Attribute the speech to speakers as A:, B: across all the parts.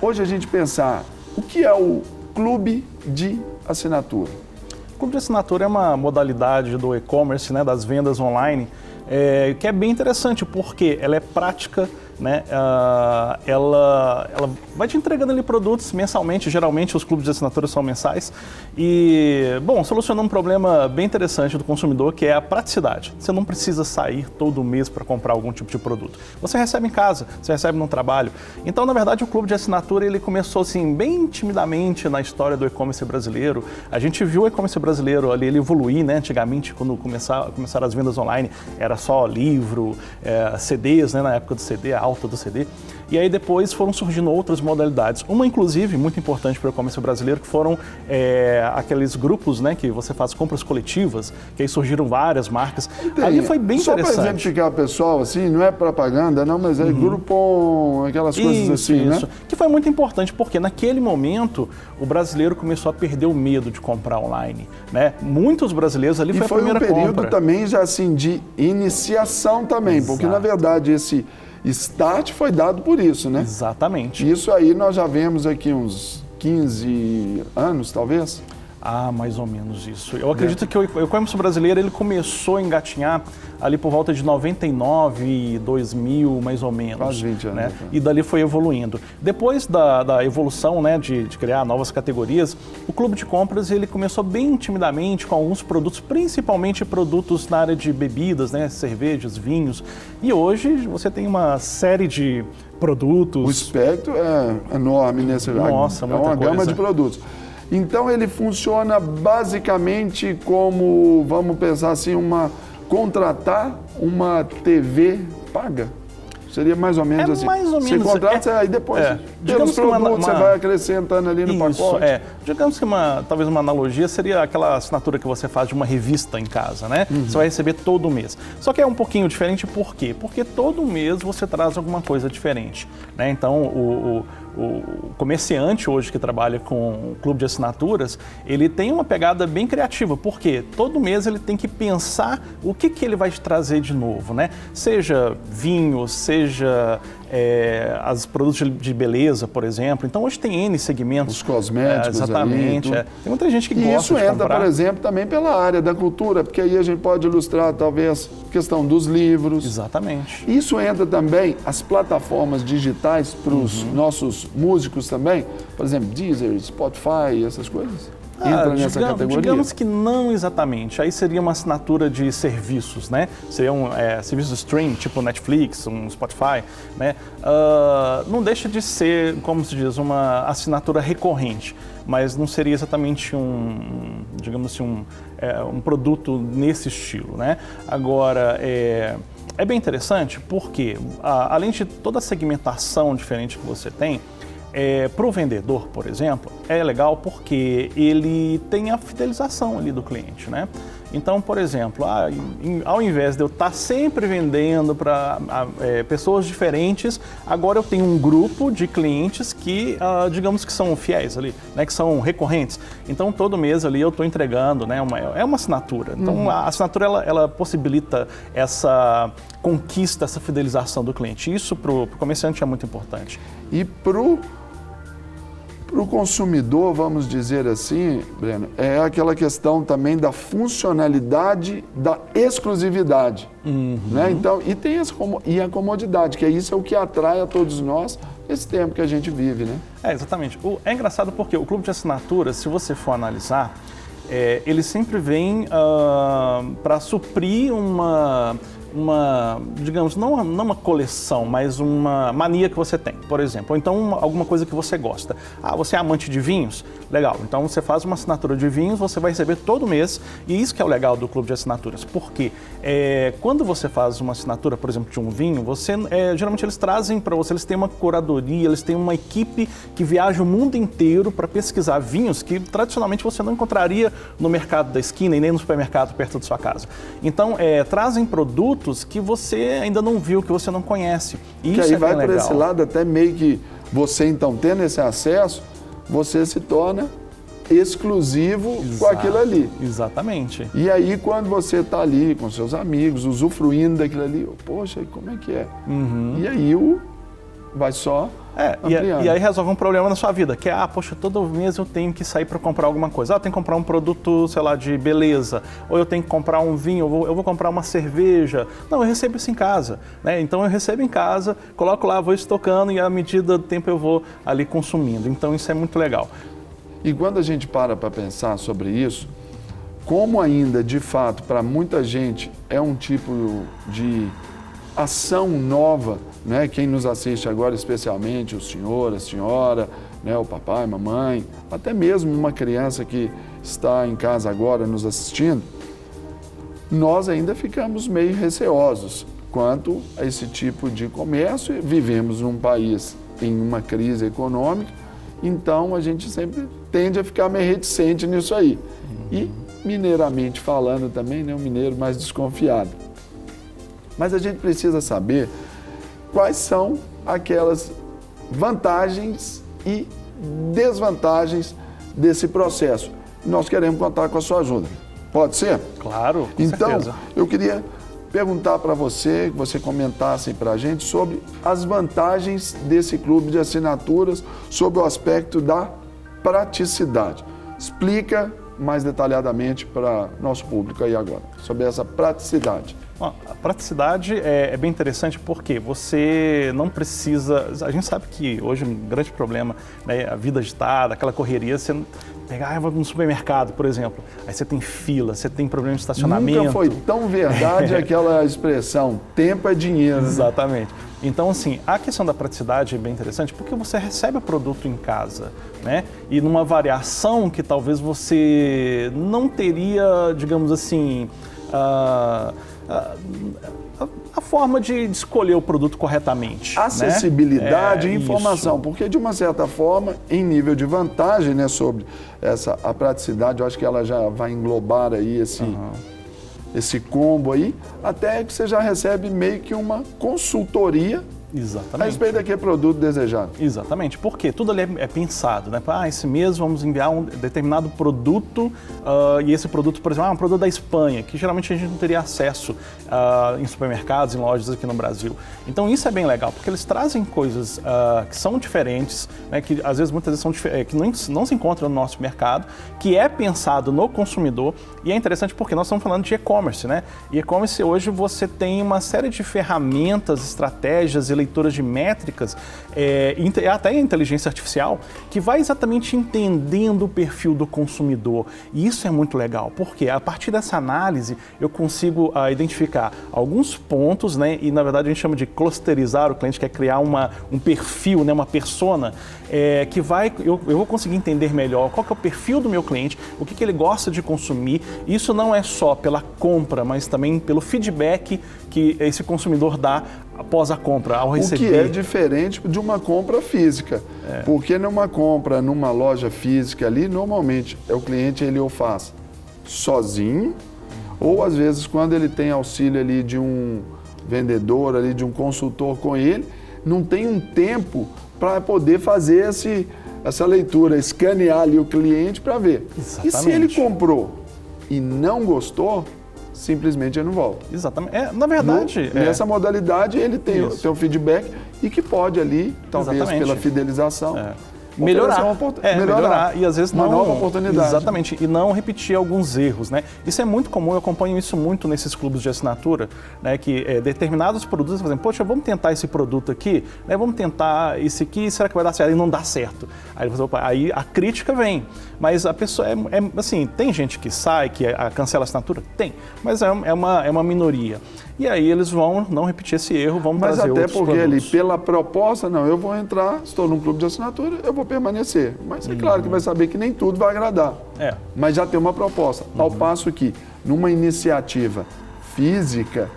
A: hoje a gente pensar, o que é o clube de assinatura?
B: O clube de assinatura é uma modalidade do e-commerce, né, das vendas online, que é bem interessante porque ela é prática, né? Ela vai te entregando ali produtos mensalmente, geralmente os clubes de assinatura são mensais e, bom, solucionando um problema bem interessante do consumidor, que é a praticidade. Você não precisa sair todo mês para comprar algum tipo de produto. Você recebe em casa, você recebe no trabalho. Então, na verdade, o clube de assinatura ele começou assim bem timidamente na história do e-commerce brasileiro. A gente viu o e-commerce brasileiro ali, ele evoluir, né? Antigamente, quando começaram as vendas online, era só livro, CDs, né? Na época do CD, a alta do CD. E aí depois foram surgindo outras modalidades. Uma, inclusive, muito importante para o e-commerce brasileiro, que foram aqueles grupos, né, que você faz compras coletivas, que aí surgiram várias marcas. Ali foi bem interessante.
A: Só para exemplificar, pessoal, assim, não é propaganda, não, mas é Groupon, aquelas coisas assim, né?
B: Que foi muito importante, porque naquele momento o brasileiro começou a perder o medo de comprar online, né? Muitos brasileiros ali foi a primeira compra.
A: E foi um período também já assim de iniciação também, exato, porque na verdade esse start foi dado por isso, né?
B: Exatamente.
A: Isso aí nós já vemos aqui uns 15 anos, talvez?
B: Ah, mais ou menos isso. Eu acredito que o e-commerce brasileiro ele começou a engatinhar ali por volta de 99, 2000, mais ou menos.
A: Quase 20 anos.
B: Né? E dali foi evoluindo. Depois da evolução, né, de criar novas categorias, o clube de compras ele começou bem timidamente com alguns produtos, principalmente produtos na área de bebidas, né, cervejas, vinhos. E hoje você tem uma série de produtos.
A: O espectro é enorme nesse
B: Nossa, muita
A: uma
B: coisa.
A: Gama de produtos. Então ele funciona basicamente como, vamos pensar assim, contratar uma TV paga. Seria mais ou menos assim.
B: Mais ou menos.
A: Você contrata, aí depois, pelos produtos, você vai acrescentando ali no pacote.
B: Digamos que talvez uma analogia seria aquela assinatura que você faz de uma revista em casa, né? Você vai receber todo mês. Só que é um pouquinho diferente, por quê? Porque todo mês você traz alguma coisa diferente, né? Então, o comerciante hoje que trabalha com o clube de assinaturas, ele tem uma pegada bem criativa, porque todo mês ele tem que pensar o que ele vai te trazer de novo, né? Seja vinho, seja os produtos de beleza, por exemplo. Então hoje tem N segmentos.
A: Os cosméticos.
B: Exatamente. Tem muita gente que gosta de comprar.
A: E isso entra, por exemplo, também pela área da cultura, porque aí a gente pode ilustrar, talvez, a questão dos livros.
B: Exatamente.
A: Isso entra também as plataformas digitais para os nossos músicos também, por exemplo, Deezer, Spotify, essas coisas? Entra nessa categoria?
B: Digamos que não exatamente. Aí seria uma assinatura de serviços, né? Seria um serviço de stream, tipo Netflix, um Spotify, né? Não deixa de ser, como se diz, uma assinatura recorrente, mas não seria exatamente digamos assim, um produto nesse estilo, né? Agora, é bem interessante porque, além de toda a segmentação diferente que você tem, para o vendedor, por exemplo, é legal porque ele tem a fidelização ali do cliente, né? Então, por exemplo, ao invés de eu estar sempre vendendo para pessoas diferentes, agora eu tenho um grupo de clientes que, digamos que são fiéis ali, né? Que são recorrentes. Então, todo mês ali eu estou entregando, né? É uma assinatura. Então, a assinatura, ela possibilita essa conquista, essa fidelização do cliente. Isso para o comerciante é muito importante.
A: E para o consumidor, vamos dizer assim, Breno, é aquela questão também da funcionalidade, da exclusividade. Né? Então, e tem a comodidade, que isso é o que atrai a todos nós nesse tempo que a gente vive, né?
B: Exatamente. É engraçado porque o clube de assinaturas, se você for analisar, ele sempre vem para suprir digamos, não uma coleção, mas uma mania que você tem, por exemplo, ou então alguma coisa que você gosta. Você é amante de vinhos? Legal, então você faz uma assinatura de vinhos, você vai receber todo mês, e isso que é o legal do clube de assinaturas, porque quando você faz uma assinatura, por exemplo, de um vinho, geralmente eles trazem para você, eles têm uma curadoria, eles têm uma equipe que viaja o mundo inteiro para pesquisar vinhos que tradicionalmente você não encontraria no mercado da esquina e nem no supermercado perto da sua casa. Então, trazem produtos que você ainda não viu, que você não conhece. E
A: que
B: isso
A: aí vai por esse lado, até meio que você, então, tendo esse acesso, você se torna exclusivo com aquilo ali.
B: Exatamente.
A: E aí, quando você está ali com seus amigos, usufruindo daquilo ali, poxa, como é que é? E aí vai só ampliando.
B: E aí resolve um problema na sua vida, que é, poxa, todo mês eu tenho que sair para comprar alguma coisa. Eu tenho que comprar um produto, sei lá, de beleza, ou eu tenho que comprar um vinho, eu vou comprar uma cerveja. Não, eu recebo isso em casa, né? Então eu recebo em casa, coloco lá, vou estocando e à medida do tempo eu vou ali consumindo. Então isso é muito legal.
A: E quando a gente para pensar sobre isso, como ainda, de fato, para muita gente é um tipo de ação nova, né? Quem nos assiste agora, especialmente o senhor, a senhora, né? O papai, mamãe, até mesmo uma criança que está em casa agora nos assistindo, nós ainda ficamos meio receosos quanto a esse tipo de comércio. Vivemos num país em uma crise econômica, então a gente sempre tende a ficar meio reticente nisso aí. E, mineiramente falando também, né? Um mineiro mais desconfiado. Mas a gente precisa saber quais são aquelas vantagens e desvantagens desse processo. Nós queremos contar com a sua ajuda. Pode ser?
B: Claro, com
A: então,
B: certeza.
A: Eu queria perguntar para você, que você comentasse para a gente sobre as vantagens desse clube de assinaturas, sobre o aspecto da praticidade. Explica mais detalhadamente para nosso público aí agora, sobre essa praticidade.
B: Bom, a praticidade é bem interessante porque você não precisa... A gente sabe que hoje um grande problema, né, a vida agitada, aquela correria, você pegar, eu vou no supermercado, por exemplo, aí você tem fila, você tem problema de estacionamento.
A: Nunca foi tão verdade aquela expressão, tempo é dinheiro.
B: Exatamente. Então, assim, a questão da praticidade é bem interessante porque você recebe o produto em casa, né? E numa variação que talvez você não teria, digamos assim, a forma de escolher o produto corretamente.
A: Acessibilidade e informação,
B: isso.
A: Porque de uma certa forma, em nível de vantagem, né, sobre a praticidade, eu acho que ela já vai englobar aí esse combo aí, até que você já recebe meio que uma consultoria.
B: Exatamente.
A: A respeito daquele produto desejado.
B: Exatamente, porque tudo ali é pensado, né? Esse mês vamos enviar um determinado produto e esse produto, por exemplo, um produto da Espanha, que geralmente a gente não teria acesso em supermercados, em lojas aqui no Brasil. Então isso é bem legal, porque eles trazem coisas que são diferentes, né? Que às vezes, muitas vezes, são que não se encontram no nosso mercado, que é pensado no consumidor e é interessante porque nós estamos falando de e-commerce, né? E e-commerce hoje você tem uma série de ferramentas, estratégias e leituras de métricas, até a inteligência artificial, que vai exatamente entendendo o perfil do consumidor. E isso é muito legal, porque a partir dessa análise eu consigo identificar alguns pontos, né? E na verdade a gente chama de clusterizar o cliente, que é criar um perfil, né? Uma persona, que eu vou conseguir entender melhor qual que é o perfil do meu cliente, o que ele gosta de consumir. Isso não é só pela compra, mas também pelo feedback que esse consumidor dá após a compra, ao receber.
A: O que é diferente de uma compra física. Porque numa compra, numa loja física ali, normalmente o cliente ele o faz sozinho, ou às vezes quando ele tem auxílio ali de um vendedor, ali de um consultor com ele, não tem um tempo para poder fazer essa leitura, escanear ali o cliente para ver.
B: Exatamente.
A: E se ele comprou e não gostou, simplesmente ele não volta.
B: Exatamente. Na verdade...
A: Nessa modalidade, ele tem o feedback e que pode ali, talvez
B: Exatamente.
A: pela fidelização,
B: melhorar e às vezes
A: uma nova oportunidade.
B: Exatamente, e não repetir alguns erros, né? Isso é muito comum, eu acompanho isso muito nesses clubes de assinatura, né? Que determinados produtos, por exemplo, poxa, vamos tentar esse produto aqui, né? Vamos tentar esse aqui, será que vai dar certo? E não dá certo. Aí a crítica vem, mas a pessoa assim, tem gente que sai, que cancela a assinatura? Tem, mas é uma minoria. E aí eles vão não repetir esse erro, vão trazer outros produtos.
A: Mas até porque ali, pela proposta, não, eu vou entrar, estou num clube de assinatura, eu vou permanecer. Mas é claro que vai saber que nem tudo vai agradar. Mas já tem uma proposta. Ao passo que, numa iniciativa física,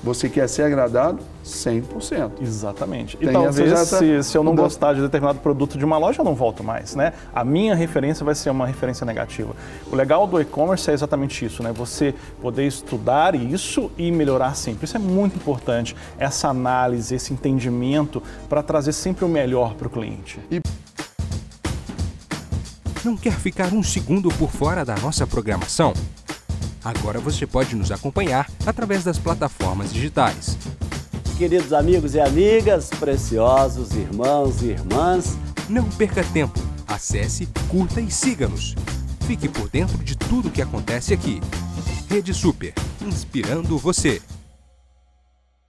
A: você quer ser agradado 100%.
B: Exatamente. E talvez se eu não gostar de determinado produto de uma loja, eu não volto mais, né? A minha referência vai ser uma referência negativa. O legal do e-commerce é exatamente isso, né? Você poder estudar isso e melhorar sempre. Isso é muito importante, essa análise, esse entendimento para trazer sempre o melhor para o cliente.
C: Não quer ficar um segundo por fora da nossa programação? Agora você pode nos acompanhar através das plataformas digitais.
D: queridos amigos e amigas, preciosos irmãos e irmãs.
C: Não perca tempo. Acesse, curta e siga-nos. Fique por dentro de tudo o que acontece aqui. Rede Super, inspirando você.